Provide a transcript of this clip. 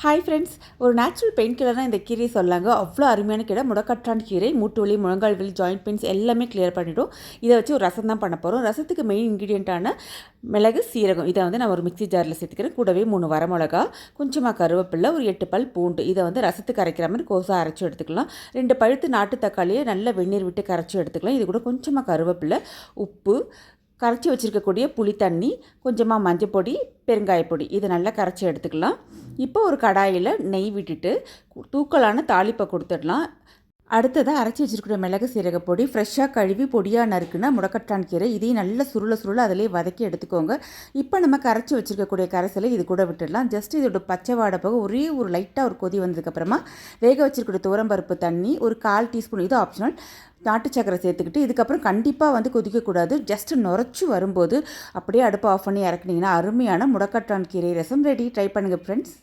Hi friends, ஒரு natural pain கில்லர்னால் இந்த கீரை சொல்லாங்க. அவ்வளோ அருமையான கீரை. முடக்கற்றான் கீரை மூட்டு வலி, முழங்கால் வலி, ஜாயிண்ட் பெயின்ஸ் எல்லாமே கிளியர் பண்ணிவிடும். இதை வச்சு ஒரு ரசம் தான் பண்ண போகிறோம். ரசத்துக்கு மெயின் இன்க்ரீடியண்ட்டான மிளகு, சீரகம் இதை நான் ஒரு மிக்ஸி ஜாரில் சேர்த்துக்கிறேன். கூடவே 3 வரமிளகா, கொஞ்சமாக கருவேப்பிலை, ஒரு 8 பல் பூண்டு இதை ரசத்துக்கு அரைக்கிற மாதிரி கோஸாக அரைச்சி எடுத்துக்கலாம். 2 பழுத்து நாட்டு தக்காளியை நல்லா வெந்நீர் விட்டு கரைச்சி எடுத்துக்கலாம். இது கூட கொஞ்சமாக கருவேப்பிலை, உப்பு, கரைச்சி வச்சுருக்கக்கூடிய புளி தண்ணி, கொஞ்சமாக மஞ்சள் பொடி, பெருங்காயப்பொடி இதை நல்லா கரைச்சி எடுத்துக்கலாம். இப்போ ஒரு கடாயில் நெய் விட்டுட்டு தூக்கலான தாளிப்பை கொடுத்துடலாம். அடுத்ததாக அரைச்சி வச்சுருக்கிற மிளகு சீரக பொடி ஃப்ரெஷ்ஷாக கழுவி பொடியாக நறுக்குன்னா முடக்கட்டான் கீரை இதையும் நல்லா சுருள அதிலே வதக்கி எடுத்துக்கோங்க. இப்போ நம்ம கரைச்சி வச்சுருக்கக்கூடிய கரைசலை இது கூட விட்டுடலாம். ஜஸ்ட் இதோட பச்சை வாடை போக ஒரே ஒரு லைட்டாக ஒரு கொதி வந்ததுக்கப்புறமா வேக வச்சுருக்கிற துவரம்பருப்பு தண்ணி ஒரு 1/4 டீஸ்பூன், இது ஆப்ஷனல், நாட்டு சக்கரை சேர்த்துக்கிட்டு இதுக்கப்புறம் கண்டிப்பாக கொதிக்கக்கூடாது. ஜஸ்ட் நுரைச்சி வரும்போது அப்படியே அடுப்பை ஆஃப் பண்ணி இறக்குனீங்கன்னா அருமையான முடக்கட்டான் கீரை ரசம் ரெடி. ட்ரை பண்ணுங்கள் ஃப்ரெண்ட்ஸ்.